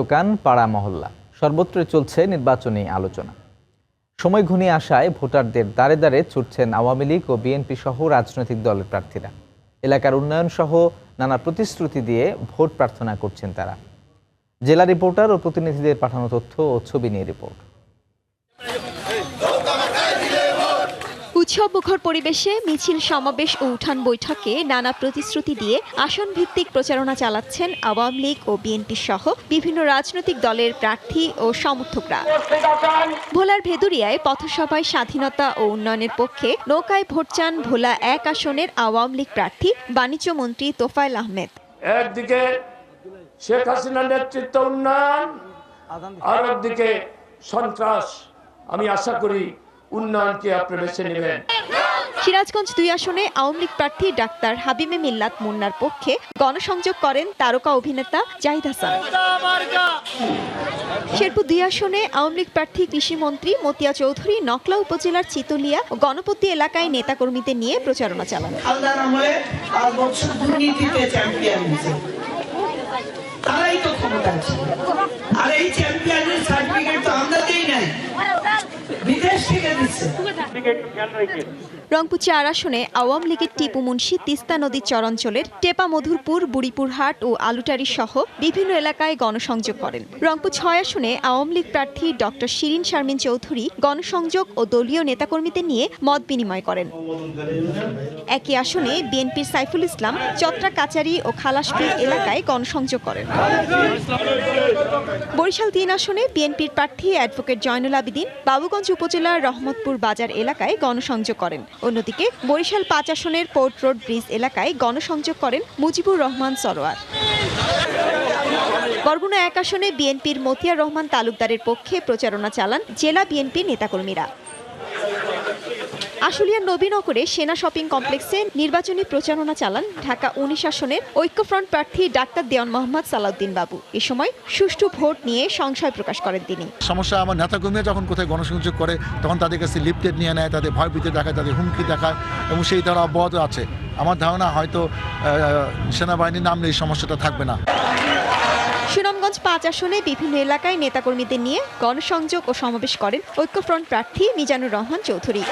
দোকান, পাড়া মহল্লা সর্বত্র চলছে নির্বাচনী আলোচনা। সময় ঘনিয়ে আসায় ভোটারদের দ্বারে দ্বারে ছুটছেন আওয়ামী লীগ ও বিএনপি সহ রাজনৈতিক দলের প্রার্থীরা। এলাকার উন্নয়ন সহ নানা প্রতিশ্রুতি দিয়ে ভোট প্রার্থনা করছেন তারা। জেলা রিপোর্টার ও প্রতিনিধিদের পাঠানো তথ্য ও ছবি নিয়ে রিপোর্ট। উৎসবমুখর পরিবেশে মিছিল, সমাবেশ ও উঠান বৈঠকে নানা প্রতিশ্রুতি দিয়ে আসন ভিত্তিক প্রচারণা চালাচ্ছেন আওয়ামী লীগ ও বিএনপি সহ বিভিন্ন রাজনৈতিক দলের প্রার্থী ও সমর্থকরা। ভোলার ভেদুরিয়ায় পথসভায় স্বাধীনতা ও উন্নয়নের পক্ষে নৌকায় ভোট চান ভোলা ১ আসনের আওয়ামী লীগ প্রার্থী বাণিজ্য মন্ত্রী তোফায়েল আহমেদ। একদিকে শেখ হাসিনার নেতৃত্ব উন্নয়ন, আর একদিকে সন্ত্রাস। আমি আশা করি উন্নয়নকে আপনি বেছে নেবেন। সিরাজগঞ্জ ২ আসনে আওয়ামী লীগ প্রার্থী ডাক্তার হাবিবে মিল্লাত মুন্নার পক্ষে গণসংযোগ করেন তারকা অভিনেতা জাহিদ হাসান। শেরপুর ২ আসনে আওয়ামী লীগ প্রার্থী কৃষিমন্ত্রী মতিয়া চৌধুরী নকলা উপজেলার চিতলিয়া ও গণপতি এলাকায় নেতাকর্মীদের নিয়ে প্রচারণা চালান। তারাই তো ক্ষমতা আছে, আর এই চ্যাম্পিয়নের সার্টিফিকেট তো আমরা দেই নাই, বিদেশ থেকে দিচ্ছে। রংপুর ৪ আসনে আওয়ামী লীগের টিপু মুন্সি তিস্তা নদীর চরাঞ্চলের টেপা, মধুরপুর, বুড়িপুরহাট ও আলুটারি সহ বিভিন্ন এলাকায় গণসংযোগ করেন। রংপুর ৬ আসনে আওয়ামী লীগ প্রার্থী ডক্টর শিরিন শারমিন চৌধুরী গণসংযোগ ও দলীয় নেতাকর্মীদের নিয়ে মত বিনিময় করেন। একই আসনে বিএনপির সাইফুল ইসলাম চত্রা, কাচারি ও খালাসপীর এলাকায় গণসংযোগ করেন। বরিশাল ৩ আসনে বিএনপির প্রার্থী অ্যাডভোকেট জয়নুল আবেদিন বাবুগঞ্জ উপজেলার রহমতপুর বাজার এলাকায় গণসংযোগ করেন। অন্যদিকে বরিশাল ৫ আসনের পোর্ট রোড ব্রিজ এলাকায় গণসংযোগ করেন মুজিবুর রহমান সরোয়ার। বরগুনা ১ আসনে বিএনপির মতিয়ার রহমান তালুকদারের পক্ষে প্রচারণা চালান জেলা বিএনপি নেতাকর্মীরা। আশুলিয়ার নবীনগরে সেনা শপিং কমপ্লেক্সে নির্বাচনী প্রচারণা চালান ঢাকা ১৯ আসনের ঐক্যফ্রন্ট প্রার্থী ডাক্তার দেওয়ান মোহাম্মদ সালাউদ্দিন বাবু। এ সময় সুষ্ঠু ভোট নিয়ে সংশয় প্রকাশ করেন তিনি। সমস্যা আমার নেতাকর্মীরা যখন কোথায় গণসংযোগ করে তখন তাদের কাছে লিফটেড নিয়ে নেয়, তাদের ভয়ভীতি দেখায়, তাদের হুমকি দেখায় এবং সেই তারা অব্যাহত আছে। আমার ধারণা হয়তো সেনাবাহিনীর নামলে এই সমস্যাটা থাকবে না। সুনামগঞ্জ ৫ আসনে বিভিন্ন এলাকায় নেতাকর্মীদের নিয়ে গণসংযোগ ও সমাবেশ করেন ঐক্যফ্রন্ট প্রার্থী মিজানুর রহমান চৌধুরী।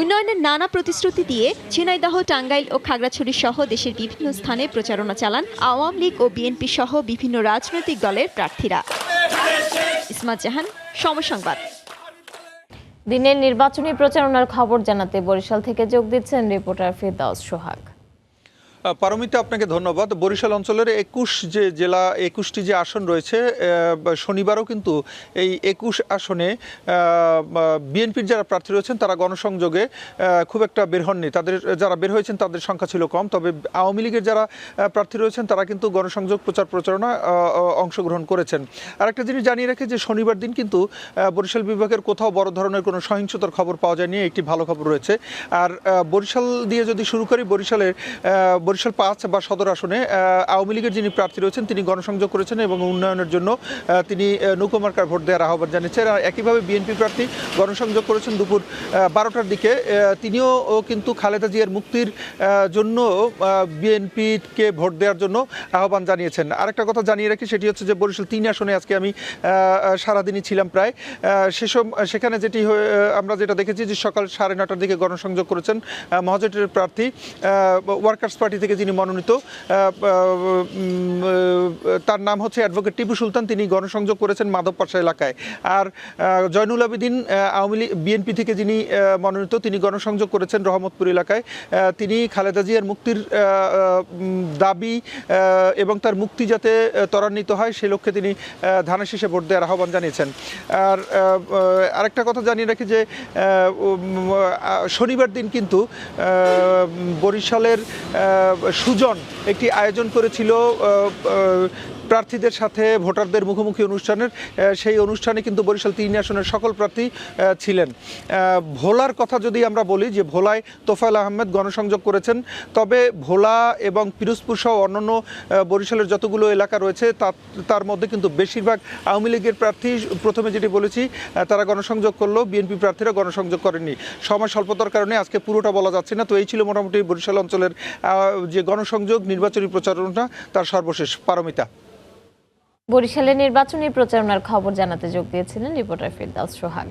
উন্নয়নের নানা প্রতিশ্রুতি দিয়ে ঝিনাইদহ, টাঙ্গাইল ও খাগড়াছড়ি সহ দেশের বিভিন্ন স্থানে প্রচারণা চালান আওয়ামী লীগ ও বিএনপি সহ বিভিন্ন রাজনৈতিক দলের প্রার্থীরা। ইসমাত জাহান, সময় সংবাদ। দিনের নির্বাচনী প্রচারণার খবর জানাতে বরিশাল থেকে যোগ দিচ্ছেন রিপোর্টার ফিরদাউস সোহাগ। পারমিতা, আপনাকে ধন্যবাদ। বরিশাল অঞ্চলের ২১টি যে আসন রয়েছে, শনিবারও কিন্তু এই ২১ আসনে বিএনপির যারা প্রার্থী রয়েছেন তারা গণসংযোগে খুব একটা বের হননি। তাদের যারা বের হয়েছেন তাদের সংখ্যা ছিল কম। তবে আওয়ামী লীগের যারা প্রার্থী রয়েছেন তারা কিন্তু গণসংযোগ প্রচারণা অংশগ্রহণ করেছেন। আর একটা জিনিস জানিয়ে রাখি যে শনিবার দিন কিন্তু বরিশাল বিভাগের কোথাও বড় ধরনের কোনো সহিংসতার খবর পাওয়া যায়নি, একটি ভালো খবর রয়েছে। আর বরিশাল দিয়ে যদি শুরু করি, বরিশাল ৫ বা সদর আসনে আওয়ামী লীগের যিনি প্রার্থী রয়েছেন তিনি গণসংযোগ করেছেন এবং উন্নয়নের জন্য তিনি নৌকোমার্কার ভোট দেওয়ার আহ্বান জানিয়েছেন। আর একইভাবে বিএনপি প্রার্থী গণসংযোগ করেছেন দুপুর ১২টার দিকে। তিনিও কিন্তু খালেদা জিয়ার মুক্তির জন্য বিএনপিকে ভোট দেওয়ার জন্য আহ্বান জানিয়েছেন। আরেকটা কথা জানিয়ে রাখি, সেটি হচ্ছে যে বরিশাল ৩ আসনে আজকে আমি সারাদিনই ছিলাম প্রায়। সেখানে আমরা যেটা দেখেছি যে সকাল ৯:৩০টার দিকে গণসংযোগ করেছেন মহাজোটের প্রার্থী ওয়ার্কার্স পার্টি থেকে যিনি মনোনীত, তার নাম হচ্ছে অ্যাডভোকেট টিপু সুলতান। তিনি গণসংযোগ করেছেন মাধবপাশা এলাকায়। আর জয়নুল আবেদিন আওয়ামী লীগ বিএনপি থেকে যিনি মনোনীত, তিনি গণসংযোগ করেছেন রহমতপুর এলাকায়। তিনি খালেদা জিয়ার মুক্তির দাবি এবং তার মুক্তি যাতে ত্বরান্বিত হয় সে লক্ষ্যে তিনি ধানের শীষে ভোট দেওয়ার আহ্বান জানিয়েছেন। আর আরেকটা কথা জানিয়ে রাখি যে শনিবার দিন কিন্তু বরিশালের সুজন একটি আয়োজন করেছিল প্রার্থীদের সাথে ভোটারদের মুখোমুখি অনুষ্ঠানের। সেই অনুষ্ঠানে কিন্তু বরিশাল ৩ আসনের সকল প্রার্থী ছিলেন। ভোলার কথা যদি আমরা বলি, যে ভোলায় তোফায়েল আহমেদ গণসংযোগ করেছেন, তবে ভোলা এবং পিরোজপুর সহ অন্যান্য বরিশালের যতগুলো এলাকা রয়েছে তার মধ্যে কিন্তু বেশিরভাগ আওয়ামী লীগের প্রার্থী, প্রথমে যেটি বলেছি, তারা গণসংযোগ করলো, বিএনপি প্রার্থীরা গণসংযোগ করেননি। সময় স্বল্পতার কারণে আজকে পুরোটা বলা যাচ্ছে না। তো এই ছিল মোটামুটি বরিশাল অঞ্চলের যে গণসংযোগ নির্বাচনী প্রচারণা তার সর্বশেষ। পারমিতা। বরিশালে নির্বাচনী প্রচারণার খবর জানাতে যোগ দিয়েছিলেন রিপোর্টার ফেরদাউস সোহাগ।